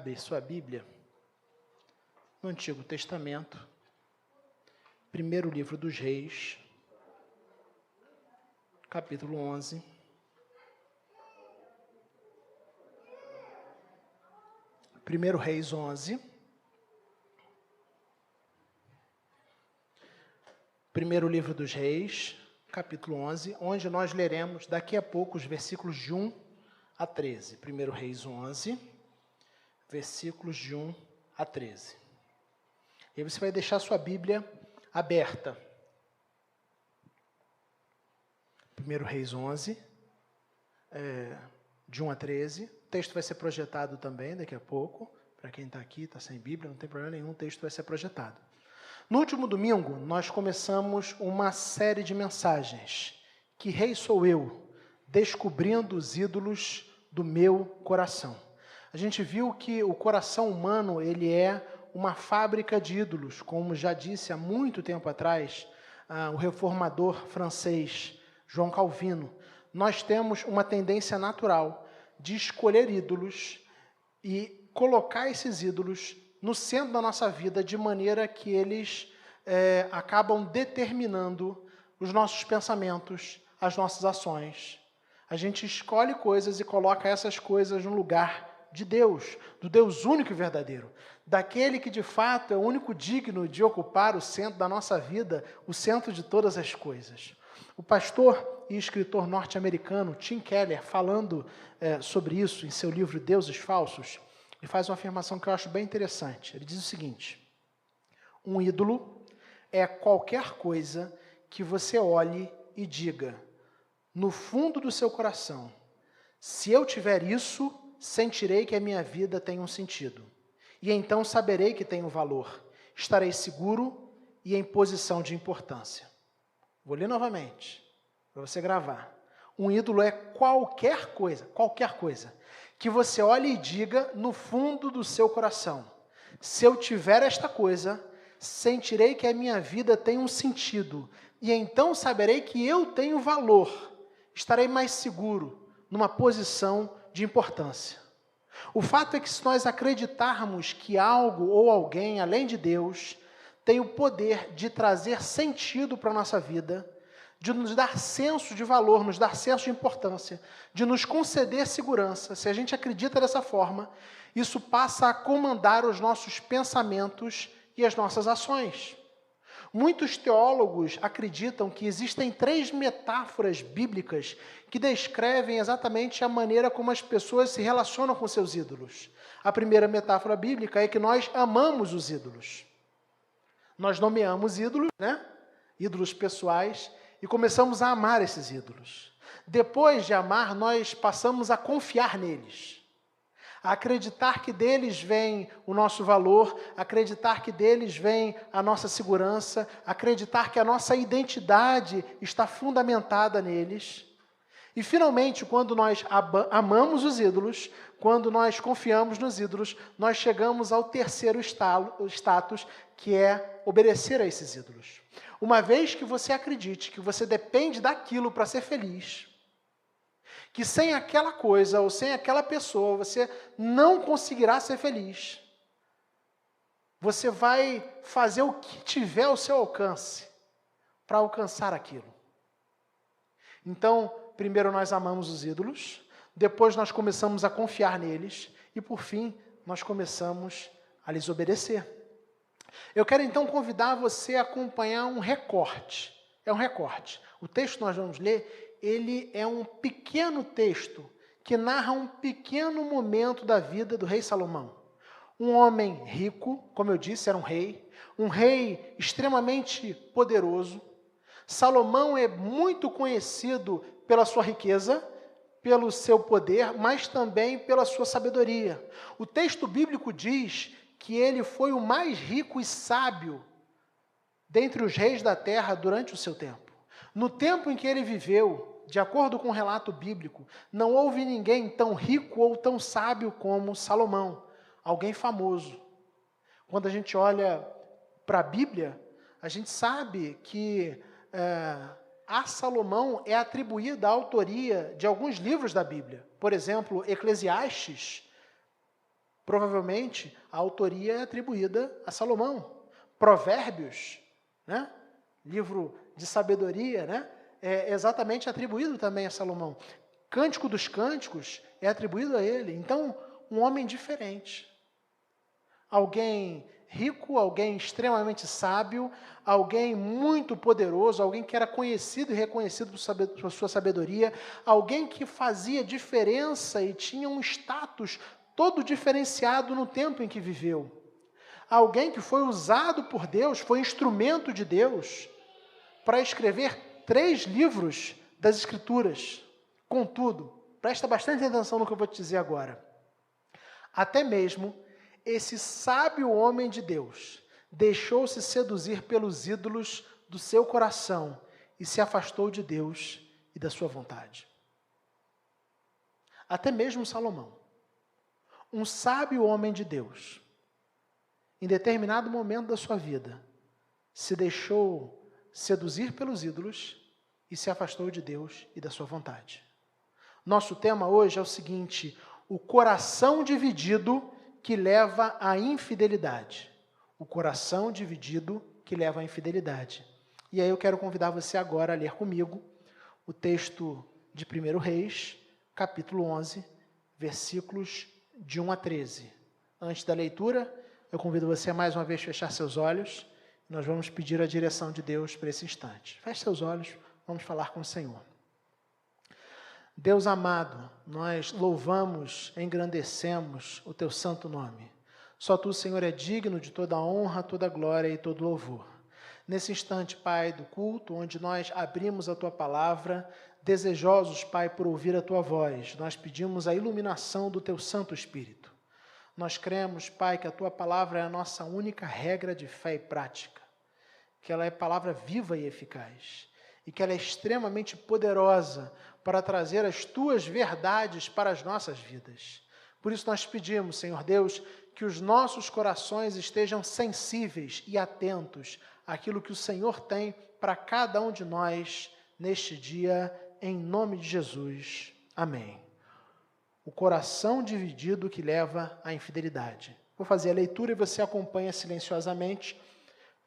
Abre sua Bíblia no Antigo Testamento, primeiro livro dos Reis, capítulo 11. Primeiro Reis 11. Primeiro livro dos Reis, capítulo 11, onde nós leremos daqui a pouco os versículos de 1 a 13. Primeiro Reis 11, versículos de 1 a 13. E aí você vai deixar sua Bíblia aberta. Primeiro Reis 11, de 1 a 13. O texto vai ser projetado também daqui a pouco. Para quem está aqui, está sem Bíblia, não tem problema nenhum, o texto vai ser projetado. No último domingo, nós começamos uma série de mensagens. Que rei sou eu? Descobrindo os ídolos do meu coração. A gente viu que o coração humano, ele é uma fábrica de ídolos, como já disse há muito tempo atrás, o reformador francês, João Calvino. Nós temos uma tendência natural de escolher ídolos e colocar esses ídolos no centro da nossa vida, de maneira que eles acabam determinando os nossos pensamentos, as nossas ações. A gente escolhe coisas e coloca essas coisas no lugar de Deus, do Deus único e verdadeiro, daquele que de fato é o único digno de ocupar o centro da nossa vida, o centro de todas as coisas. O pastor e escritor norte-americano Tim Keller, falando sobre isso em seu livro Deuses Falsos, ele faz uma afirmação que eu acho bem interessante. Ele diz o seguinte: um ídolo é qualquer coisa que você olhe e diga, no fundo do seu coração, se eu tiver isso, sentirei que a minha vida tem um sentido. E então saberei que tem um valor. Estarei seguro e em posição de importância. Vou ler novamente, para você gravar. Um ídolo é qualquer coisa, que você olhe e diga no fundo do seu coração, se eu tiver esta coisa, sentirei que a minha vida tem um sentido, e então saberei que eu tenho valor, estarei mais seguro, numa posição de importância. O fato é que se nós acreditarmos que algo ou alguém, além de Deus, tem o poder de trazer sentido para a nossa vida, de nos dar senso de valor, nos dar senso de importância, de nos conceder segurança, se a gente acredita dessa forma, isso passa a comandar os nossos pensamentos e as nossas ações. Muitos teólogos acreditam que existem 3 metáforas bíblicas que descrevem exatamente a maneira como as pessoas se relacionam com seus ídolos. A primeira metáfora bíblica é que nós amamos os ídolos. Nós nomeamos ídolos, ídolos pessoais, e começamos a amar esses ídolos. Depois de amar, nós passamos a confiar neles. A acreditar que deles vem o nosso valor, acreditar que deles vem a nossa segurança, acreditar que a nossa identidade está fundamentada neles. E, finalmente, quando nós amamos os ídolos, quando nós confiamos nos ídolos, nós chegamos ao terceiro status, que é obedecer a esses ídolos. Uma vez que você acredite que você depende daquilo para ser feliz, que sem aquela coisa ou sem aquela pessoa você não conseguirá ser feliz, você vai fazer o que tiver ao seu alcance para alcançar aquilo. Então, primeiro nós amamos os ídolos, depois nós começamos a confiar neles e, por fim, nós começamos a lhes obedecer. Eu quero então convidar você a acompanhar um recorte. É um recorte. O texto que nós vamos ler, ele é um pequeno texto que narra um pequeno momento da vida do rei Salomão. Um homem rico, como eu disse, era um rei extremamente poderoso. Salomão é muito conhecido pela sua riqueza, pelo seu poder, mas também pela sua sabedoria. O texto bíblico diz que ele foi o mais rico e sábio dentre os reis da terra durante o seu tempo. No tempo em que ele viveu, de acordo com o relato bíblico, não houve ninguém tão rico ou tão sábio como Salomão, alguém famoso. Quando a gente olha para a Bíblia, a gente sabe que a Salomão é atribuída a autoria de alguns livros da Bíblia. Por exemplo, Eclesiastes, Provavelmente, a autoria é atribuída a Salomão. Provérbios, né? Livro de sabedoria, né? É exatamente atribuído também a Salomão. Cântico dos Cânticos é atribuído a ele. Então, um homem diferente. Alguém rico, alguém extremamente sábio, alguém muito poderoso, alguém que era conhecido e reconhecido por sua sabedoria, alguém que fazia diferença e tinha um status todo diferenciado no tempo em que viveu. Alguém que foi usado por Deus, foi instrumento de Deus para escrever 3 livros das Escrituras. Contudo, presta bastante atenção no que eu vou te dizer agora. Até mesmo esse sábio homem de Deus deixou-se seduzir pelos ídolos do seu coração e se afastou de Deus e da sua vontade. Até mesmo Salomão, um sábio homem de Deus, em determinado momento da sua vida, se deixou seduzir pelos ídolos e se afastou de Deus e da sua vontade. Nosso tema hoje é o seguinte: o coração dividido que leva à infidelidade. O coração dividido que leva à infidelidade. E aí eu quero convidar você agora a ler comigo o texto de 1 Reis, capítulo 11, versículos de 1 a 13. Antes da leitura, eu convido você a mais uma vez fechar seus olhos. Nós vamos pedir a direção de Deus para esse instante. Feche seus olhos, vamos falar com o Senhor. Deus amado, nós louvamos, engrandecemos o Teu santo nome. Só Tu, Senhor, é digno de toda honra, toda glória e todo louvor. Nesse instante, Pai, do culto, onde nós abrimos a Tua palavra, desejosos, Pai, por ouvir a Tua voz, nós pedimos a iluminação do Teu Santo Espírito. Nós cremos, Pai, que a Tua palavra é a nossa única regra de fé e prática, que ela é palavra viva e eficaz, e que ela é extremamente poderosa para trazer as Tuas verdades para as nossas vidas. Por isso nós pedimos, Senhor Deus, que os nossos corações estejam sensíveis e atentos àquilo que o Senhor tem para cada um de nós neste dia, em nome de Jesus. Amém. O coração dividido que leva à infidelidade. Vou fazer a leitura e você acompanha silenciosamente.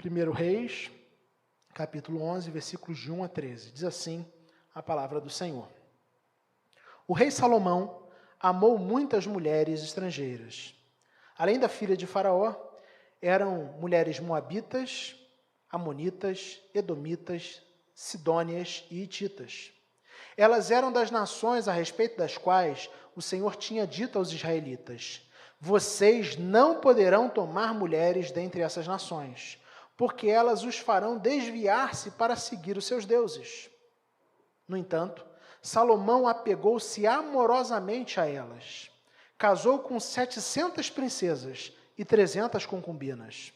1 Reis, capítulo 11, versículos de 1 a 13. Diz assim a palavra do Senhor. O rei Salomão amou muitas mulheres estrangeiras. Além da filha de Faraó, eram mulheres moabitas, amonitas, edomitas, sidônias e hititas. Elas eram das nações a respeito das quais o Senhor tinha dito aos israelitas: vocês não poderão tomar mulheres dentre essas nações, porque elas os farão desviar-se para seguir os seus deuses. No entanto, Salomão apegou-se amorosamente a elas. Casou com 700 princesas e 300 concubinas.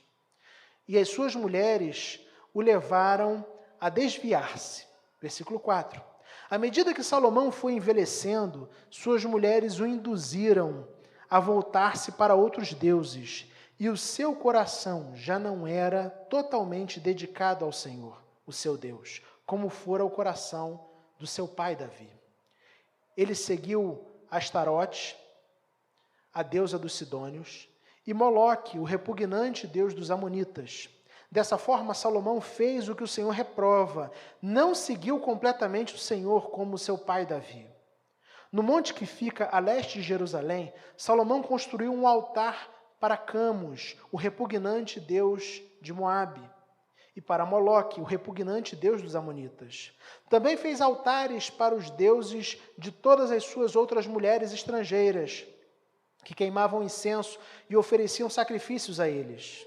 E as suas mulheres o levaram a desviar-se. Versículo 4. À medida que Salomão foi envelhecendo, suas mulheres o induziram a voltar-se para outros deuses, e o seu coração já não era totalmente dedicado ao Senhor, o seu Deus, como fora o coração do seu pai Davi. Ele seguiu Astarote, a deusa dos sidônios, e Moloque, o repugnante deus dos amonitas. Dessa forma, Salomão fez o que o Senhor reprova, não seguiu completamente o Senhor como seu pai Davi. No monte que fica a leste de Jerusalém, Salomão construiu um altar para Camus, o repugnante deus de Moabe, e para Moloque, o repugnante deus dos amonitas. Também fez altares para os deuses de todas as suas outras mulheres estrangeiras, que queimavam incenso e ofereciam sacrifícios a eles.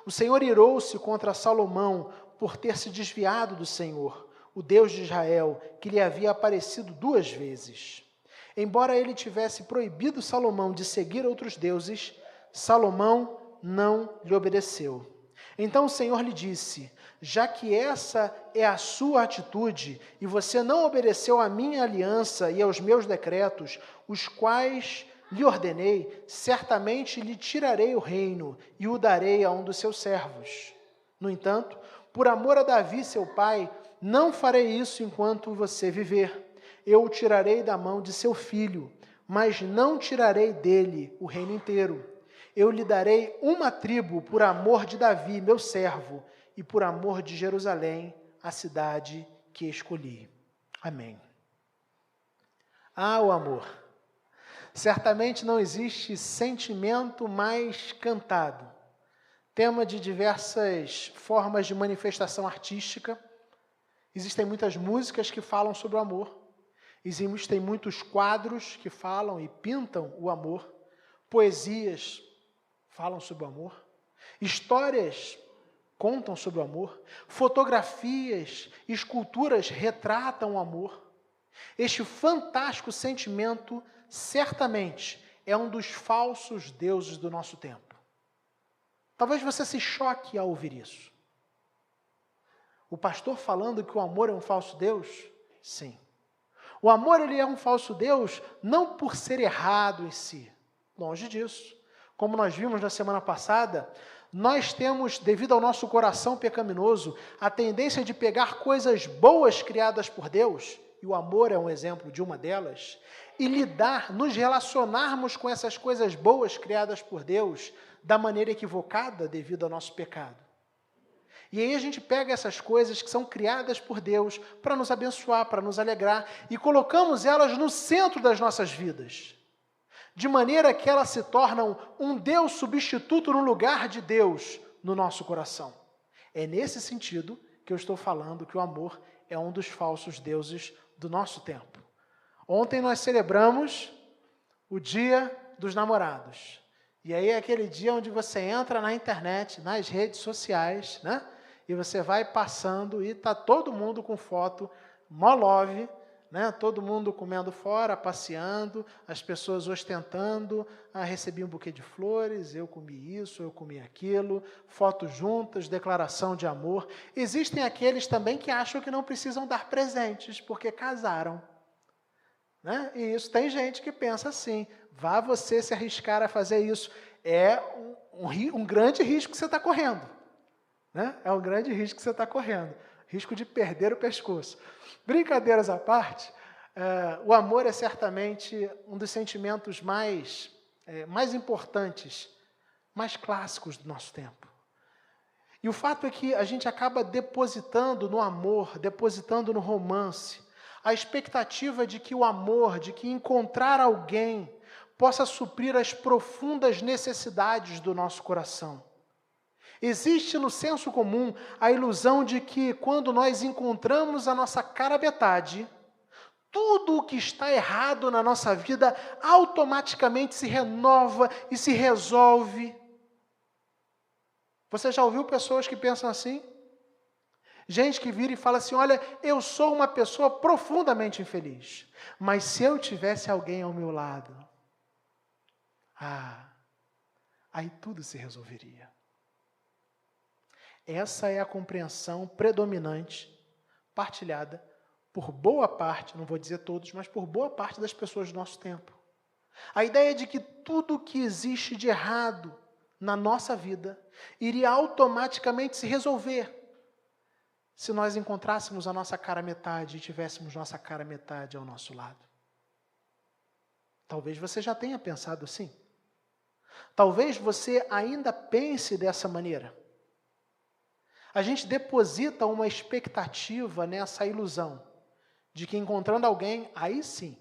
O Senhor irou-se contra Salomão por ter se desviado do Senhor, o Deus de Israel, que lhe havia aparecido 2 vezes. Embora ele tivesse proibido Salomão de seguir outros deuses, Salomão não lhe obedeceu. Então o Senhor lhe disse: já que essa é a sua atitude, e você não obedeceu à minha aliança e aos meus decretos, os quais lhe ordenei, certamente lhe tirarei o reino e o darei a um dos seus servos. No entanto, por amor a Davi, seu pai, não farei isso enquanto você viver. Eu o tirarei da mão de seu filho, mas não tirarei dele o reino inteiro. eu lhe darei uma tribo por amor de Davi, meu servo, e por amor de Jerusalém, a cidade que escolhi. Amém. O amor. Certamente não existe sentimento mais cantado. Tema de diversas formas de manifestação artística. Existem muitas músicas que falam sobre o amor. Existem muitos quadros que falam e pintam o amor. Poesias falam sobre o amor. Histórias contam sobre o amor. Fotografias, esculturas retratam o amor. Este fantástico sentimento, certamente, é um dos falsos deuses do nosso tempo. Talvez você se choque ao ouvir isso. O pastor falando que o amor é um falso Deus? Sim. O amor, ele é um falso Deus não por ser errado em si. Longe disso. Como nós vimos na semana passada, nós temos, devido ao nosso coração pecaminoso, a tendência de pegar coisas boas criadas por Deus, e o amor é um exemplo de uma delas, e nos relacionarmos com essas coisas boas criadas por Deus da maneira equivocada devido ao nosso pecado. E aí a gente pega essas coisas que são criadas por Deus para nos abençoar, para nos alegrar, e colocamos elas no centro das nossas vidas, de maneira que elas se tornam um Deus substituto no lugar de Deus no nosso coração. É nesse sentido que eu estou falando que o amor é um dos falsos deuses do nosso tempo. Ontem nós celebramos o Dia dos Namorados. E aí é aquele dia onde você entra na internet, nas redes sociais, né? E você vai passando e está todo mundo com foto, mó love, né? Todo mundo comendo fora, passeando, as pessoas ostentando, recebi um buquê de flores, eu comi isso, eu comi aquilo, fotos juntas, declaração de amor. Existem aqueles também que acham que não precisam dar presentes, porque casaram. Né? E isso tem gente que pensa assim, vá você se arriscar a fazer isso. É um grande risco que você está correndo. Né? É um grande risco que você está correndo. Risco de perder o pescoço. Brincadeiras à parte, o amor é certamente um dos sentimentos mais importantes, mais clássicos do nosso tempo. E o fato é que a gente acaba depositando no amor, depositando no romance, a expectativa de que o amor, de que encontrar alguém possa suprir as profundas necessidades do nosso coração. Existe no senso comum a ilusão de que quando nós encontramos a nossa cara metade, tudo o que está errado na nossa vida automaticamente se renova e se resolve. Você já ouviu pessoas que pensam assim? Gente que vira e fala assim, olha, eu sou uma pessoa profundamente infeliz, mas se eu tivesse alguém ao meu lado, aí tudo se resolveria. Essa é a compreensão predominante, partilhada por boa parte, não vou dizer todos, mas por boa parte das pessoas do nosso tempo. A ideia de que tudo que existe de errado na nossa vida iria automaticamente se resolver se nós encontrássemos a nossa cara metade e tivéssemos nossa cara metade ao nosso lado. Talvez você já tenha pensado assim. Talvez você ainda pense dessa maneira. A gente deposita uma expectativa nessa ilusão de que encontrando alguém, aí sim,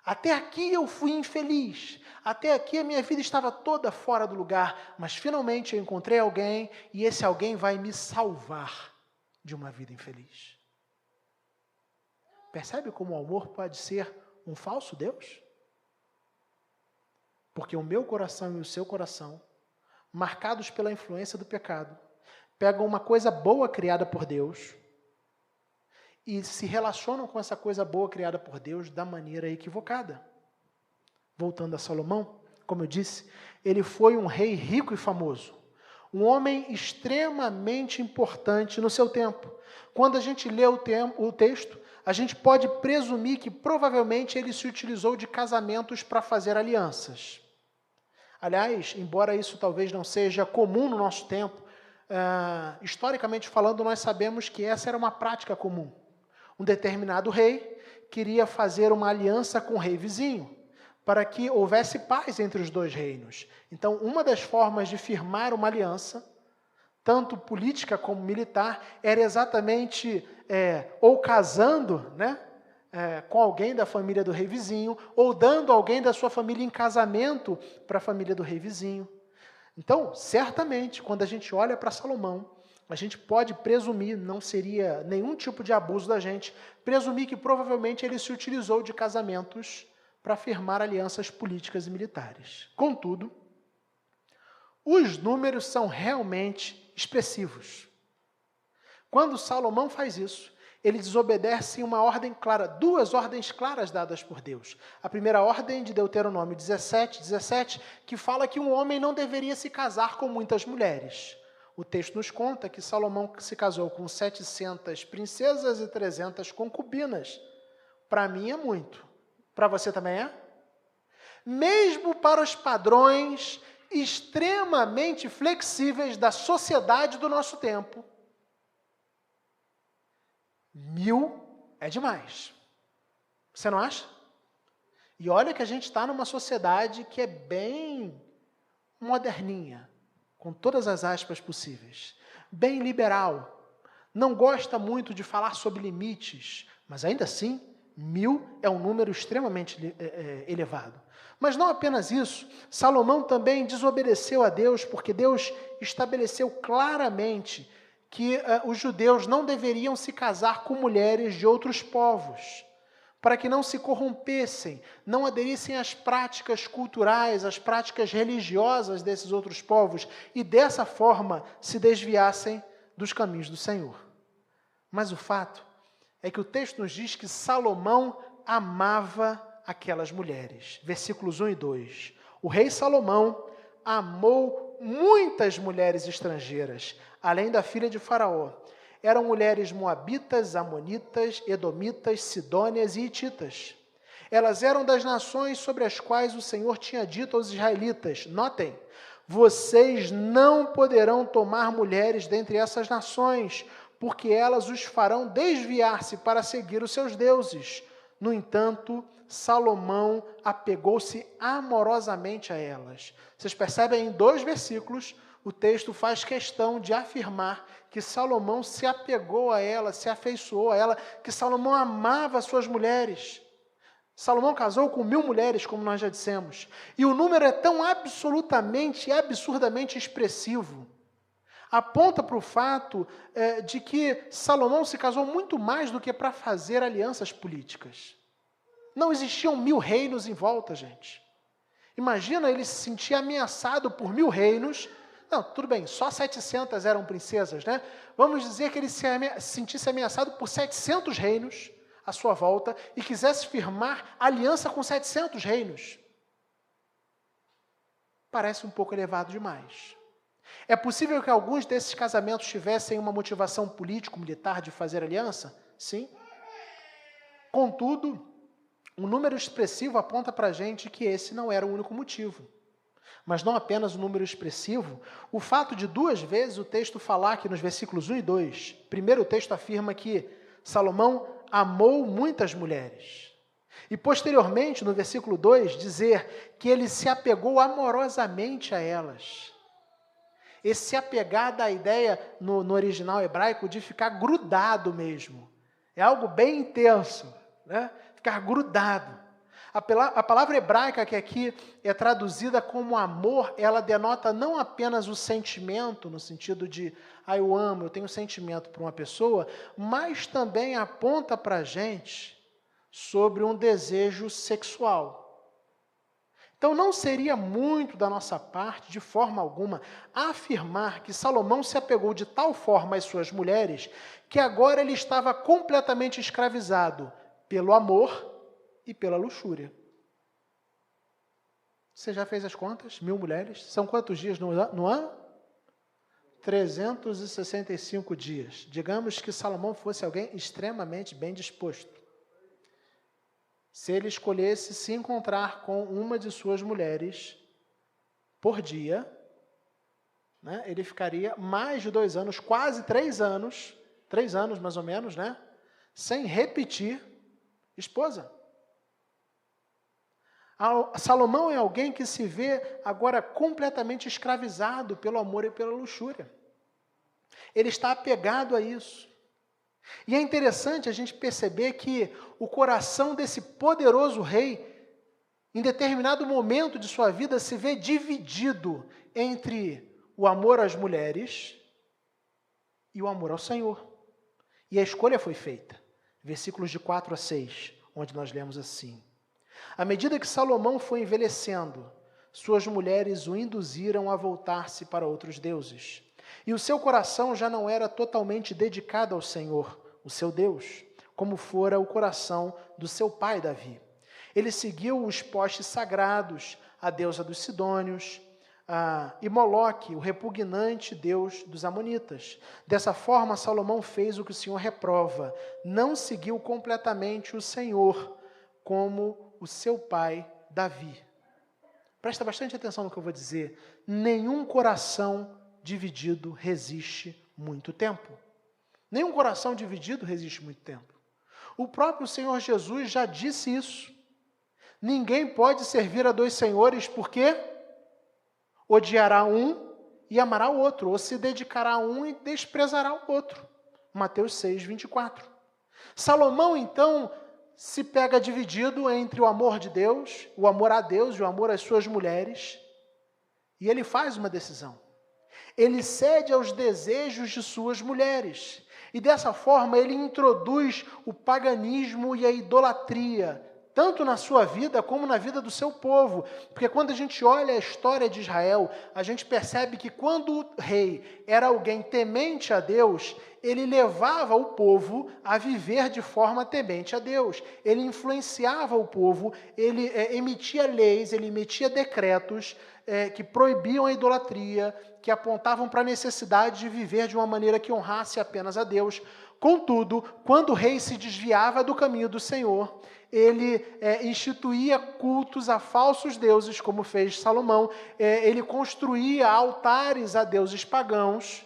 até aqui eu fui infeliz, até aqui a minha vida estava toda fora do lugar, mas finalmente eu encontrei alguém e esse alguém vai me salvar de uma vida infeliz. Percebe como o amor pode ser um falso Deus? Porque o meu coração e o seu coração, marcados pela influência do pecado, pegam uma coisa boa criada por Deus e se relacionam com essa coisa boa criada por Deus da maneira equivocada. Voltando a Salomão, como eu disse, ele foi um rei rico e famoso, um homem extremamente importante no seu tempo. Quando a gente lê o texto, a gente pode presumir que provavelmente ele se utilizou de casamentos para fazer alianças. Aliás, embora isso talvez não seja comum no nosso tempo, historicamente falando, nós sabemos que essa era uma prática comum. Um determinado rei queria fazer uma aliança com o rei vizinho, para que houvesse paz entre os dois reinos. Então, uma das formas de firmar uma aliança, tanto política como militar, era exatamente ou casando, né, com alguém da família do rei vizinho, ou dando alguém da sua família em casamento para a família do rei vizinho. Então, certamente, quando a gente olha para Salomão, a gente pode presumir, não seria nenhum tipo de abuso da gente, presumir que provavelmente ele se utilizou de casamentos para firmar alianças políticas e militares. Contudo, os números são realmente expressivos. Quando Salomão faz isso, ele desobedece uma ordem clara, duas ordens claras dadas por Deus. A primeira ordem de Deuteronômio 17, que fala que um homem não deveria se casar com muitas mulheres. O texto nos conta que Salomão se casou com 700 princesas e 300 concubinas. Para mim é muito. Para você também é? Mesmo para os padrões extremamente flexíveis da sociedade do nosso tempo, 1000 é demais. Você não acha? E olha que a gente está numa sociedade que é bem moderninha, com todas as aspas possíveis, bem liberal, não gosta muito de falar sobre limites, mas ainda assim, 1000 é um número extremamente elevado. Mas não apenas isso, Salomão também desobedeceu a Deus, porque Deus estabeleceu claramente que os judeus não deveriam se casar com mulheres de outros povos, para que não se corrompessem, não aderissem às práticas culturais, às práticas religiosas desses outros povos, e dessa forma se desviassem dos caminhos do Senhor. Mas o fato é que o texto nos diz que Salomão amava aquelas mulheres. Versículos 1 e 2. O rei Salomão amou muitas mulheres estrangeiras, além da filha de Faraó. Eram mulheres moabitas, amonitas, edomitas, sidônias e hititas. Elas eram das nações sobre as quais o Senhor tinha dito aos israelitas, notem, vocês não poderão tomar mulheres dentre essas nações, porque elas os farão desviar-se para seguir os seus deuses. No entanto, Salomão apegou-se amorosamente a elas. Vocês percebem, em 2 versículos, o texto faz questão de afirmar que Salomão se apegou a ela, se afeiçoou a ela, que Salomão amava as suas mulheres. Salomão casou com 1000 mulheres, como nós já dissemos. E o número é tão absolutamente e absurdamente expressivo. Aponta para o fato de que Salomão se casou muito mais do que para fazer alianças políticas. Não existiam 1000 reinos em volta, gente. Imagina ele se sentir ameaçado por 1000 reinos. Não, tudo bem, só 700 eram princesas, né? Vamos dizer que ele se sentisse ameaçado por 700 reinos à sua volta e quisesse firmar aliança com 700 reinos. Parece um pouco elevado demais. É possível que alguns desses casamentos tivessem uma motivação político-militar de fazer aliança? Sim. Contudo, um número expressivo aponta para a gente que esse não era o único motivo. Mas não apenas o número expressivo, o fato de 2 vezes o texto falar que nos versículos 1 e 2, primeiro o texto afirma que Salomão amou muitas mulheres. E posteriormente, no versículo 2, dizer que ele se apegou amorosamente a elas. Esse se apegar dá a ideia, no original hebraico, de ficar grudado mesmo. É algo bem intenso, né? Ficar grudado. A palavra hebraica que aqui é traduzida como amor, ela denota não apenas o sentimento, no sentido de, eu amo, eu tenho sentimento por uma pessoa, mas também aponta para a gente sobre um desejo sexual. Então não seria muito da nossa parte, de forma alguma, afirmar que Salomão se apegou de tal forma às suas mulheres, que agora ele estava completamente escravizado pelo amor e pela luxúria. Você já fez as contas? 1000 mulheres? São quantos dias no ano? 365 dias. Digamos que Salomão fosse alguém extremamente bem disposto. Se ele escolhesse se encontrar com uma de suas mulheres por dia, né, ele ficaria mais de 2 anos, quase 3 anos, 3 anos mais ou menos, né, sem repetir esposa. Salomão é alguém que se vê agora completamente escravizado pelo amor e pela luxúria. Ele está apegado a isso. E é interessante a gente perceber que o coração desse poderoso rei, em determinado momento de sua vida, se vê dividido entre o amor às mulheres e o amor ao Senhor. E a escolha foi feita. Versículos de 4 a 6, onde nós lemos assim: à medida que Salomão foi envelhecendo, suas mulheres o induziram a voltar-se para outros deuses. E o seu coração já não era totalmente dedicado ao Senhor, o seu Deus, como fora o coração do seu pai Davi. Ele seguiu os postes sagrados, a deusa dos Sidônios, e Moloque, o repugnante deus dos Amonitas. Dessa forma, Salomão fez o que o Senhor reprova. Não seguiu completamente o Senhor, como o seu pai Davi. Presta bastante atenção no que eu vou dizer. Nenhum coração dividido resiste muito tempo. Nenhum coração dividido resiste muito tempo. O próprio Senhor Jesus já disse isso. Ninguém pode servir a dois senhores, porque odiará um e amará o outro, ou se dedicará a um e desprezará o outro. Mateus 6, 24. Salomão, então, se pega dividido entre o amor de Deus, o amor a Deus e o amor às suas mulheres, e ele faz uma decisão. Ele cede aos desejos de suas mulheres, e dessa forma ele introduz o paganismo e a idolatria, tanto na sua vida como na vida do seu povo. Porque quando a gente olha a história de Israel, a gente percebe que quando o rei era alguém temente a Deus, ele levava o povo a viver de forma temente a Deus. Ele influenciava o povo, ele emitia leis, ele emitia decretos que proibiam a idolatria, que apontavam para a necessidade de viver de uma maneira que honrasse apenas a Deus. Contudo, quando o rei se desviava do caminho do Senhor, ele instituía cultos a falsos deuses, como fez Salomão. Ele construía altares a deuses pagãos,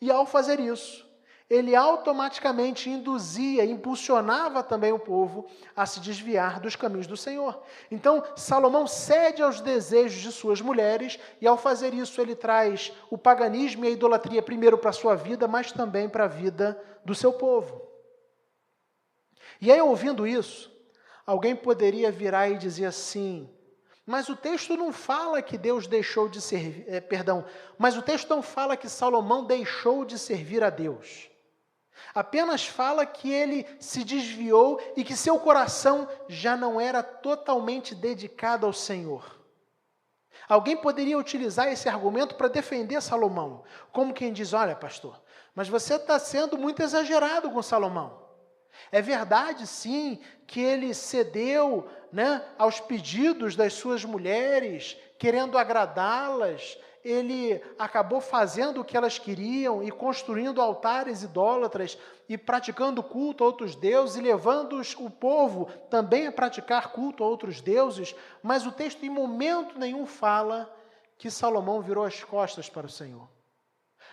e ao fazer isso, ele automaticamente induzia, impulsionava também o povo a se desviar dos caminhos do Senhor. Então, Salomão cede aos desejos de suas mulheres, e ao fazer isso ele traz o paganismo e a idolatria primeiro para a sua vida, mas também para a vida do seu povo. E aí, ouvindo isso, alguém poderia virar e dizer assim: mas o texto não fala que Deus deixou de servir, mas o texto não fala que Salomão deixou de servir a Deus. Apenas fala que ele se desviou e que seu coração já não era totalmente dedicado ao Senhor. Alguém poderia utilizar esse argumento para defender Salomão, como quem diz: olha, pastor, mas você está sendo muito exagerado com Salomão. É verdade, sim, que ele cedeu, aos pedidos das suas mulheres, querendo agradá-las. Ele acabou fazendo o que elas queriam e construindo altares idólatras e praticando culto a outros deuses e levando o povo também a praticar culto a outros deuses. Mas o texto em momento nenhum fala que Salomão virou as costas para o Senhor.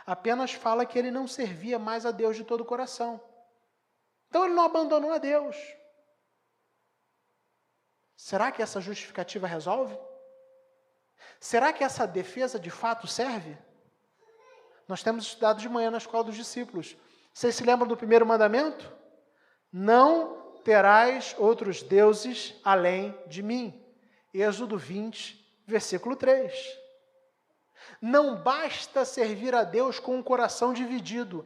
Apenas fala que ele não servia mais a Deus de todo o coração. Então ele não abandonou a Deus. Será que essa justificativa resolve? Será que essa defesa de fato serve? Nós temos estudado de manhã na escola dos discípulos. Vocês se lembram do primeiro mandamento? Não terás outros deuses além de mim. Êxodo 20, versículo 3. Não basta servir a Deus com um coração dividido.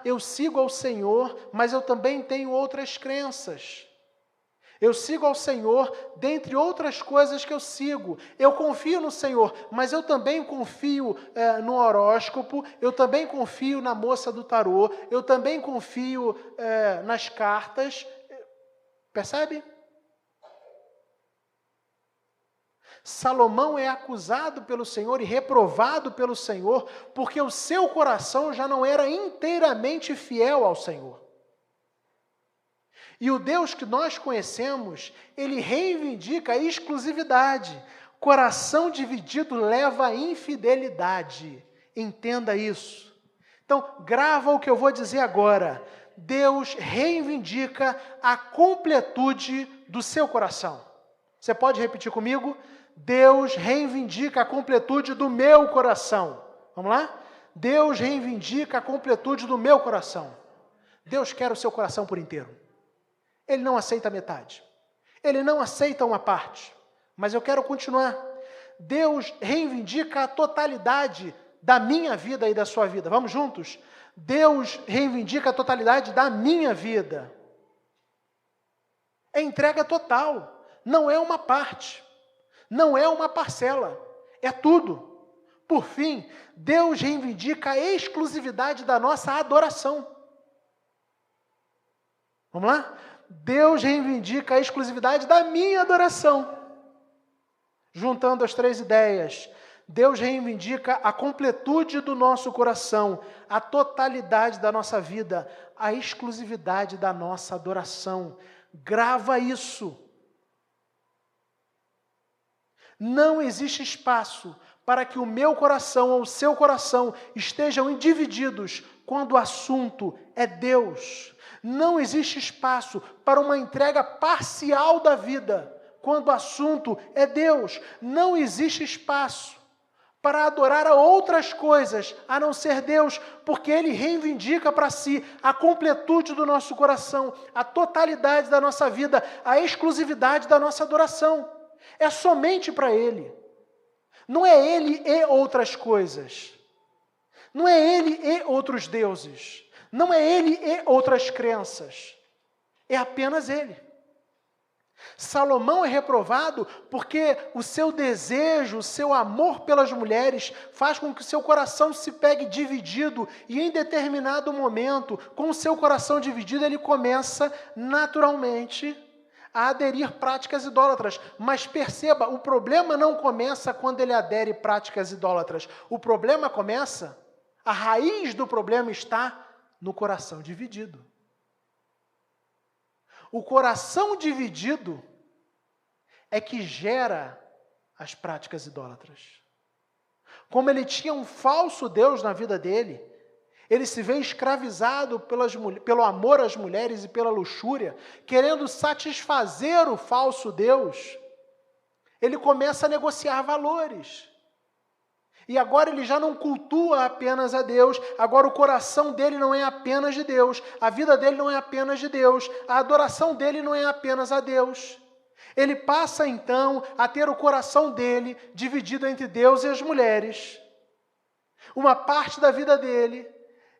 Eu sigo ao Senhor, mas eu também tenho outras crenças. Eu sigo ao Senhor, dentre outras coisas que eu sigo. Eu confio no Senhor, mas eu também confio no horóscopo, eu também confio na moça do tarô, eu também confio nas cartas. Percebe? Salomão é acusado pelo Senhor e reprovado pelo Senhor, porque o seu coração já não era inteiramente fiel ao Senhor. E o Deus que nós conhecemos, ele reivindica a exclusividade. Coração dividido leva à infidelidade. Entenda isso. Então, grava o que eu vou dizer agora. Deus reivindica a completude do seu coração. Você pode repetir comigo? Deus reivindica a completude do meu coração. Vamos lá? Deus reivindica a completude do meu coração. Deus quer o seu coração por inteiro. Ele não aceita metade. Ele não aceita uma parte. Mas eu quero continuar. Deus reivindica a totalidade da minha vida e da sua vida. Vamos juntos? Deus reivindica a totalidade da minha vida. É entrega total. Não é uma parte. Não é uma parcela. É tudo. Por fim, Deus reivindica a exclusividade da nossa adoração. Vamos lá? Deus reivindica a exclusividade da minha adoração. Juntando as três ideias, Deus reivindica a completude do nosso coração, a totalidade da nossa vida, a exclusividade da nossa adoração. Grava isso. Não existe espaço para que o meu coração ou o seu coração estejam divididos quando o assunto é Deus. Não existe espaço para uma entrega parcial da vida quando o assunto é Deus. Não existe espaço para adorar a outras coisas a não ser Deus, porque Ele reivindica para si a completude do nosso coração, a totalidade da nossa vida, a exclusividade da nossa adoração. É somente para Ele. Não é Ele e outras coisas. Não é Ele e outros deuses. Não é Ele e outras crenças. É apenas Ele. Salomão é reprovado porque o seu desejo, o seu amor pelas mulheres faz com que o seu coração se pegue dividido e em determinado momento, com o seu coração dividido, ele começa naturalmente a aderir práticas idólatras. Mas perceba, o problema não começa quando ele adere práticas idólatras. O problema começa, a raiz do problema está no coração dividido. O coração dividido é que gera as práticas idólatras. Como ele tinha um falso Deus na vida dele, ele se vê escravizado pelo amor às mulheres e pela luxúria, querendo satisfazer o falso Deus, ele começa a negociar valores. E agora ele já não cultua apenas a Deus, agora o coração dele não é apenas de Deus, a vida dele não é apenas de Deus, a adoração dele não é apenas a Deus. Ele passa então a ter o coração dele dividido entre Deus e as mulheres. Uma parte da vida dele,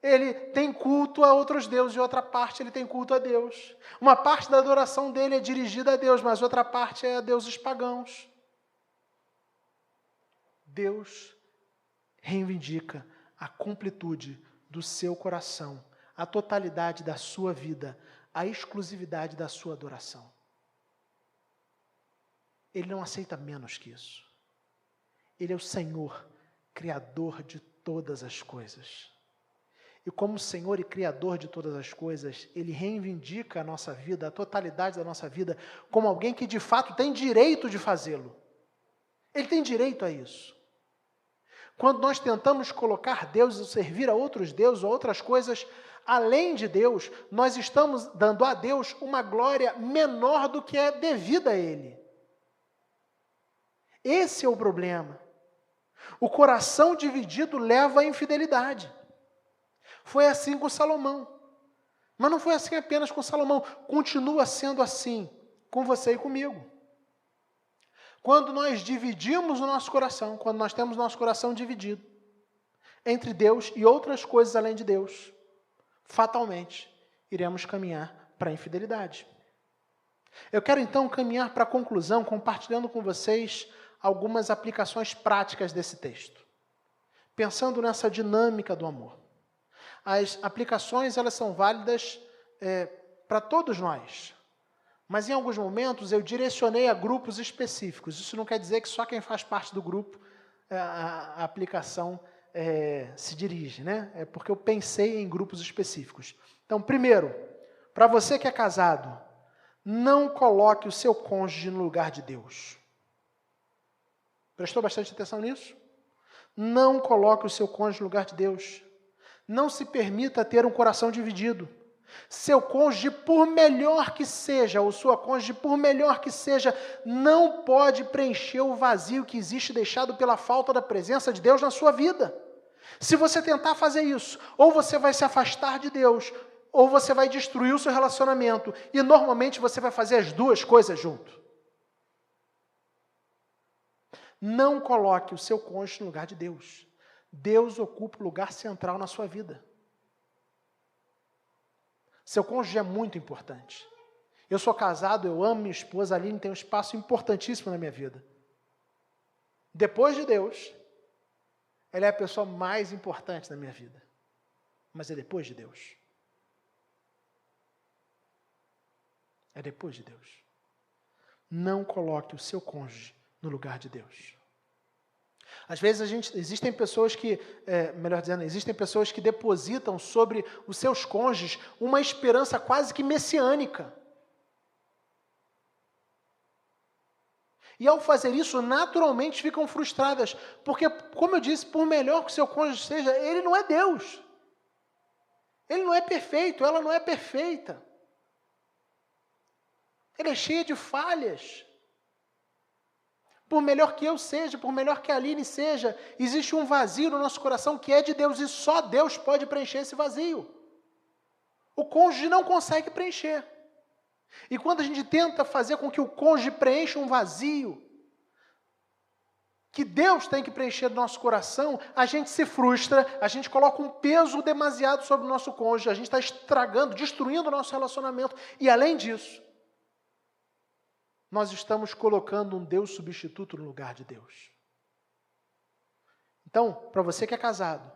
ele tem culto a outros deuses, e outra parte ele tem culto a Deus. Uma parte da adoração dele é dirigida a Deus, mas outra parte é a deuses pagãos. Deus reivindica a completude do seu coração, a totalidade da sua vida, a exclusividade da sua adoração. Ele não aceita menos que isso. Ele é o Senhor, Criador de todas as coisas. E como Senhor e Criador de todas as coisas, Ele reivindica a nossa vida, a totalidade da nossa vida, como alguém que de fato tem direito de fazê-lo. Ele tem direito a isso. Quando nós tentamos colocar Deus e servir a outros deuses ou outras coisas além de Deus, nós estamos dando a Deus uma glória menor do que é devida a Ele. Esse é o problema. O coração dividido leva à infidelidade. Foi assim com Salomão. Mas não foi assim apenas com Salomão. Continua sendo assim com você e comigo. Quando nós dividimos o nosso coração, quando nós temos nosso coração dividido entre Deus e outras coisas além de Deus, fatalmente iremos caminhar para a infidelidade. Eu quero então caminhar para a conclusão, compartilhando com vocês algumas aplicações práticas desse texto, pensando nessa dinâmica do amor. As aplicações, elas são válidas para todos nós, mas em alguns momentos eu direcionei a grupos específicos. Isso não quer dizer que só quem faz parte do grupo a aplicação se dirige, né? É porque eu pensei em grupos específicos. Então, primeiro, para você que é casado, não coloque o seu cônjuge no lugar de Deus. Prestou bastante atenção nisso? Não coloque o seu cônjuge no lugar de Deus. Não se permita ter um coração dividido. Seu cônjuge, por melhor que seja, ou sua cônjuge, por melhor que seja, não pode preencher o vazio que existe deixado pela falta da presença de Deus na sua vida. Se você tentar fazer isso, ou você vai se afastar de Deus, ou você vai destruir o seu relacionamento, e normalmente você vai fazer as duas coisas junto. Não coloque o seu cônjuge no lugar de Deus. Deus ocupa o lugar central na sua vida. Seu cônjuge é muito importante. Eu sou casado, eu amo minha esposa, a Aline tem um espaço importantíssimo na minha vida. Depois de Deus, ela é a pessoa mais importante da minha vida. Mas é depois de Deus. É depois de Deus. Não coloque o seu cônjuge no lugar de Deus. Às vezes existem pessoas que, existem pessoas que depositam sobre os seus cônjuges uma esperança quase que messiânica. E ao fazer isso, naturalmente ficam frustradas, porque, como eu disse, por melhor que o seu cônjuge seja, ele não é Deus. Ele não é perfeito, ela não é perfeita. Ele é cheio de falhas. Por melhor que eu seja, por melhor que a Aline seja, existe um vazio no nosso coração que é de Deus e só Deus pode preencher esse vazio. O cônjuge não consegue preencher. E quando a gente tenta fazer com que o cônjuge preencha um vazio que Deus tem que preencher no nosso coração, a gente se frustra, a gente coloca um peso demasiado sobre o nosso cônjuge, a gente está estragando, destruindo o nosso relacionamento. E além disso, nós estamos colocando um Deus substituto no lugar de Deus. Então, para você que é casado,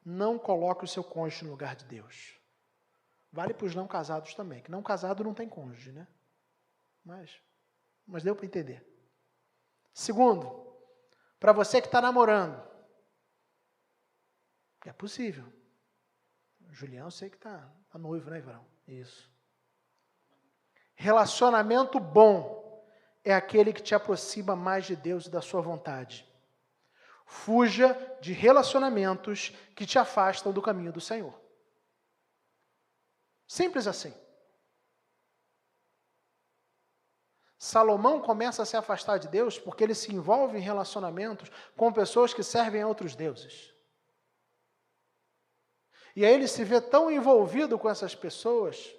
não coloque o seu cônjuge no lugar de Deus. Vale para os não casados também, que não casado não tem cônjuge, né? Mas deu para entender. Segundo, para você que está namorando, é possível. O Julião, eu sei que está noivo, né, Ivarão? Isso. Relacionamento bom é aquele que te aproxima mais de Deus e da sua vontade. Fuja de relacionamentos que te afastam do caminho do Senhor. Simples assim. Salomão começa a se afastar de Deus porque ele se envolve em relacionamentos com pessoas que servem a outros deuses. E aí ele se vê tão envolvido com essas pessoas,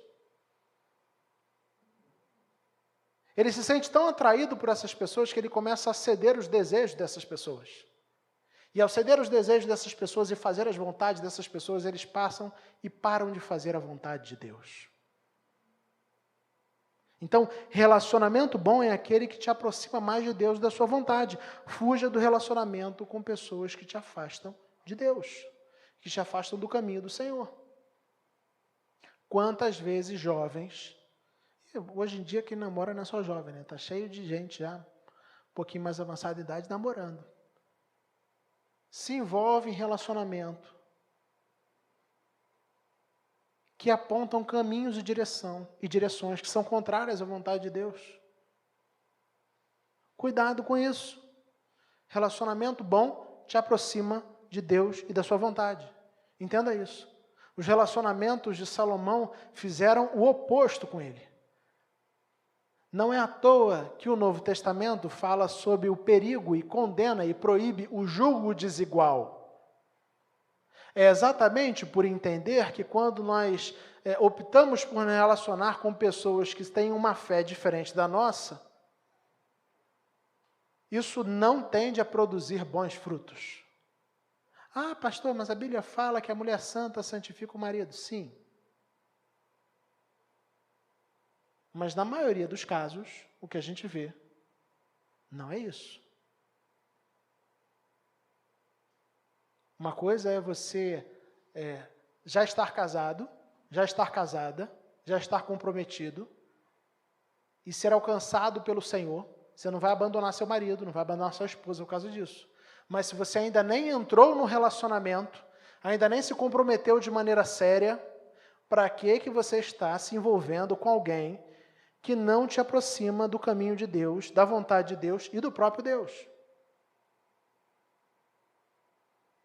ele se sente tão atraído por essas pessoas que ele começa a ceder os desejos dessas pessoas. E ao ceder os desejos dessas pessoas e fazer as vontades dessas pessoas, eles passam e param de fazer a vontade de Deus. Então, relacionamento bom é aquele que te aproxima mais de Deus e da sua vontade. Fuja do relacionamento com pessoas que te afastam de Deus, que te afastam do caminho do Senhor. Quantas vezes jovens, hoje em dia quem namora não é só jovem, né? Está cheio de gente já, um pouquinho mais avançada de idade, namorando. Se envolve em relacionamento que apontam caminhos e direções que são contrárias à vontade de Deus. Cuidado com isso. Relacionamento bom te aproxima de Deus e da sua vontade. Entenda isso. Os relacionamentos de Salomão fizeram o oposto com ele. Não é à toa que o Novo Testamento fala sobre o perigo e condena e proíbe o julgo desigual. É exatamente por entender que quando nós optamos por nos relacionar com pessoas que têm uma fé diferente da nossa, isso não tende a produzir bons frutos. Ah, pastor, mas a Bíblia fala que a mulher santa santifica o marido. Sim. Mas na maioria dos casos, o que a gente vê não é isso. Uma coisa é você já estar casado, já estar casada, já estar comprometido e ser alcançado pelo Senhor. Você não vai abandonar seu marido, não vai abandonar sua esposa por causa disso. Mas se você ainda nem entrou no relacionamento, ainda nem se comprometeu de maneira séria, para que você está se envolvendo com alguém que não te aproxima do caminho de Deus, da vontade de Deus e do próprio Deus?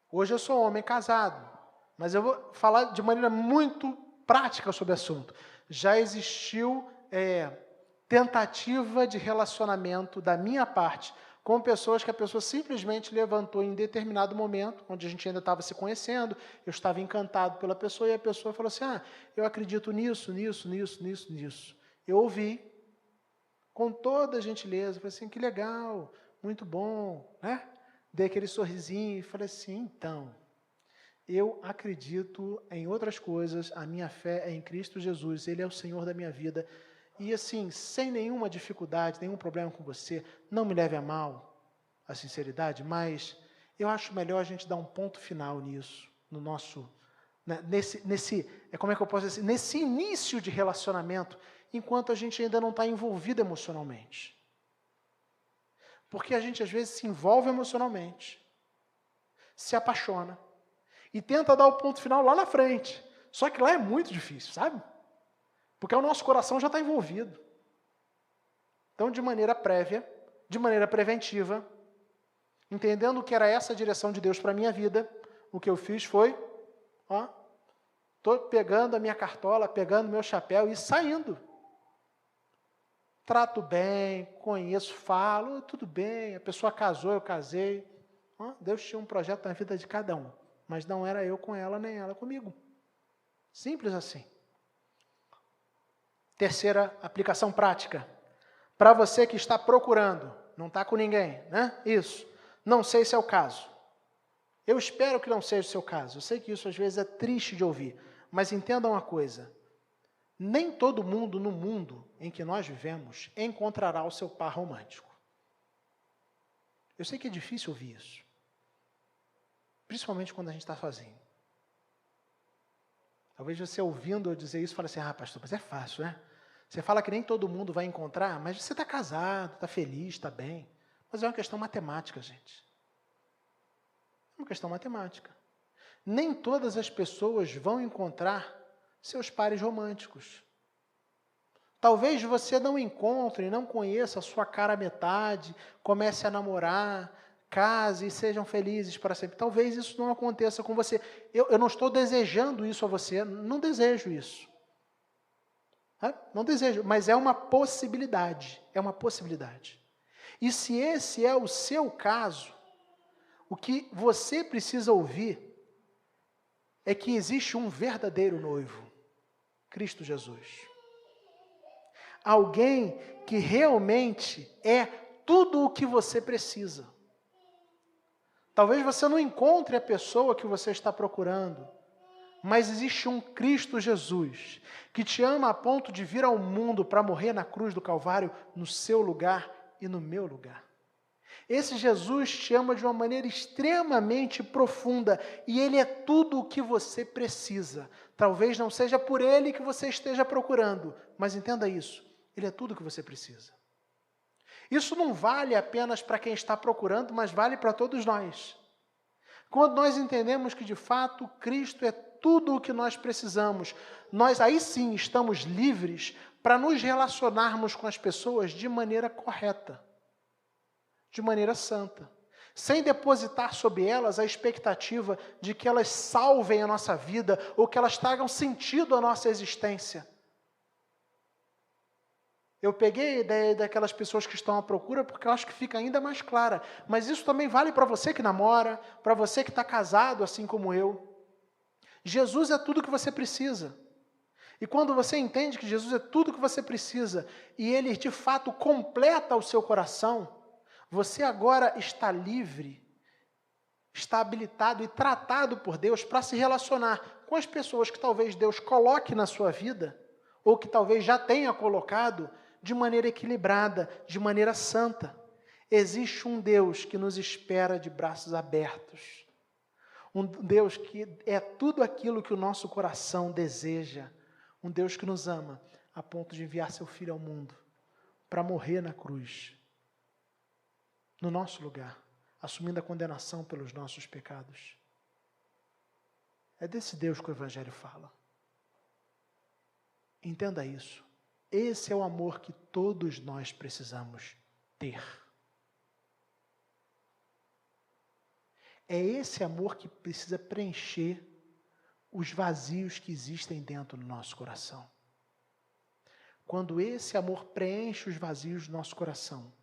Hoje eu sou homem casado, mas eu vou falar de maneira muito prática sobre o assunto. Já existiu tentativa de relacionamento da minha parte com pessoas que a pessoa simplesmente levantou em determinado momento, onde a gente ainda estava se conhecendo, eu estava encantado pela pessoa, e a pessoa falou assim, eu acredito nisso. Eu ouvi, com toda a gentileza, falei assim, que legal, muito bom, né? Dei aquele sorrisinho e falei assim, então, eu acredito em outras coisas, a minha fé é em Cristo Jesus, Ele é o Senhor da minha vida, e assim, sem nenhuma dificuldade, nenhum problema com você, não me leve a mal a sinceridade, mas eu acho melhor a gente dar um ponto final nisso, no nosso, né, como é que eu posso dizer, nesse início de relacionamento, enquanto a gente ainda não está envolvido emocionalmente. Porque a gente às vezes se envolve emocionalmente, se apaixona, e tenta dar o ponto final lá na frente. Só que lá é muito difícil, sabe? Porque o nosso coração já está envolvido. Então, de maneira prévia, de maneira preventiva, entendendo que era essa a direção de Deus para a minha vida, o que eu fiz foi, estou pegando a minha cartola, pegando meu chapéu e saindo. Trato bem, conheço, falo, tudo bem, a pessoa casou, eu casei. Deus tinha um projeto na vida de cada um, mas não era eu com ela, nem ela comigo. Simples assim. Terceira aplicação prática. Para você que está procurando, não está com ninguém, né? Isso. Não sei se é o caso. Eu espero que não seja o seu caso. Eu sei que isso às vezes é triste de ouvir, mas entenda uma coisa. Nem todo mundo no mundo em que nós vivemos encontrará o seu par romântico. Eu sei que é difícil ouvir isso. Principalmente quando a gente está sozinho. Talvez você ouvindo eu dizer isso, fale assim, pastor, mas é fácil, né? Você fala que nem todo mundo vai encontrar, mas você está casado, está feliz, está bem. Mas é uma questão matemática, gente. É uma questão matemática. Nem todas as pessoas vão encontrar seus pares românticos. Talvez você não encontre, não conheça a sua cara metade, comece a namorar, case e sejam felizes para sempre. Talvez isso não aconteça com você. Eu não estou desejando isso a você, não desejo isso. Não desejo, mas é uma possibilidade. É uma possibilidade. E se esse é o seu caso, o que você precisa ouvir é que existe um verdadeiro noivo, Cristo Jesus. Alguém que realmente é tudo o que você precisa. Talvez você não encontre a pessoa que você está procurando, mas existe um Cristo Jesus que te ama a ponto de vir ao mundo para morrer na cruz do Calvário no seu lugar e no meu lugar. Esse Jesus te ama de uma maneira extremamente profunda e Ele é tudo o que você precisa. Talvez não seja por Ele que você esteja procurando, mas entenda isso, Ele é tudo o que você precisa. Isso não vale apenas para quem está procurando, mas vale para todos nós. Quando nós entendemos que de fato Cristo é tudo o que nós precisamos, nós aí sim estamos livres para nos relacionarmos com as pessoas de maneira correta, de maneira santa, sem depositar sobre elas a expectativa de que elas salvem a nossa vida ou que elas tragam sentido à nossa existência. Eu peguei a ideia daquelas pessoas que estão à procura porque eu acho que fica ainda mais clara, mas isso também vale para você que namora, para você que está casado assim como eu. Jesus é tudo que você precisa. E quando você entende que Jesus é tudo que você precisa e Ele de fato completa o seu coração, você agora está livre, está habilitado e tratado por Deus para se relacionar com as pessoas que talvez Deus coloque na sua vida, ou que talvez já tenha colocado de maneira equilibrada, de maneira santa. Existe um Deus que nos espera de braços abertos. Um Deus que é tudo aquilo que o nosso coração deseja. Um Deus que nos ama a ponto de enviar seu Filho ao mundo para morrer na cruz, no nosso lugar, assumindo a condenação pelos nossos pecados. É desse Deus que o Evangelho fala. Entenda isso. Esse é o amor que todos nós precisamos ter. É esse amor que precisa preencher os vazios que existem dentro do nosso coração. Quando esse amor preenche os vazios do nosso coração,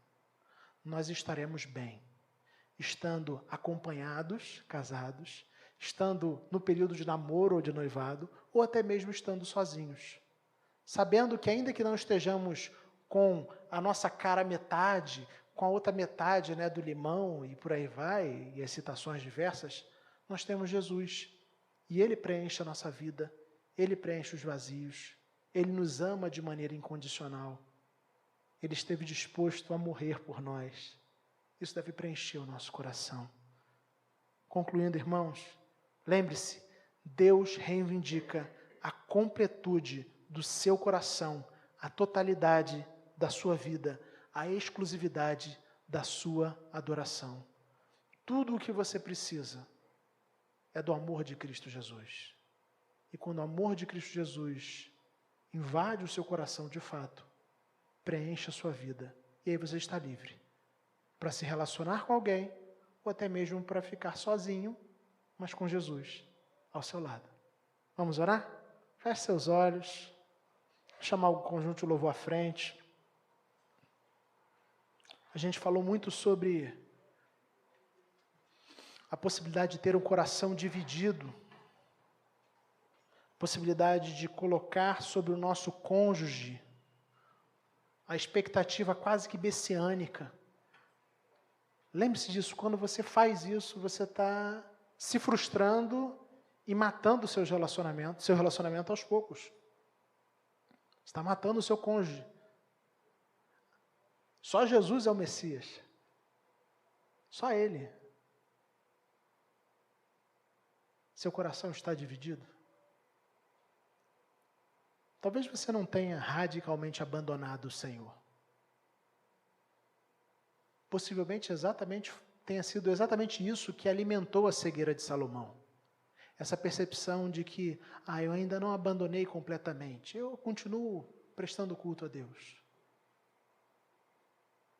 nós estaremos bem, estando acompanhados, casados, estando no período de namoro ou de noivado, ou até mesmo estando sozinhos. Sabendo que ainda que não estejamos com a nossa cara metade, com a outra metade, né, do limão e por aí vai, e as citações diversas, nós temos Jesus. E Ele preenche a nossa vida, Ele preenche os vazios, Ele nos ama de maneira incondicional. Ele esteve disposto a morrer por nós. Isso deve preencher o nosso coração. Concluindo, irmãos, lembre-se, Deus reivindica a completude do seu coração, a totalidade da sua vida, a exclusividade da sua adoração. Tudo o que você precisa é do amor de Cristo Jesus. E quando o amor de Cristo Jesus invade o seu coração de fato, preenche a sua vida, e aí você está livre para se relacionar com alguém, ou até mesmo para ficar sozinho, mas com Jesus ao seu lado. Vamos orar? Feche seus olhos, chamar o conjunto de louvor à frente. A gente falou muito sobre a possibilidade de ter um coração dividido, a possibilidade de colocar sobre o nosso cônjuge a expectativa quase que messiânica. Lembre-se disso, quando você faz isso, você está se frustrando e matando seu relacionamento aos poucos. Você está matando o seu cônjuge. Só Jesus é o Messias. Só Ele. Seu coração está dividido? Talvez você não tenha radicalmente abandonado o Senhor. Possivelmente tenha sido exatamente isso que alimentou a cegueira de Salomão. Essa percepção de que, eu ainda não abandonei completamente, eu continuo prestando culto a Deus.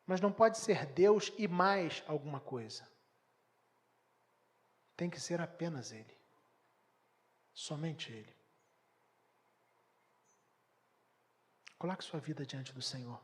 Mas não pode ser Deus e mais alguma coisa. Tem que ser apenas Ele. Somente Ele. Coloque sua vida diante do Senhor.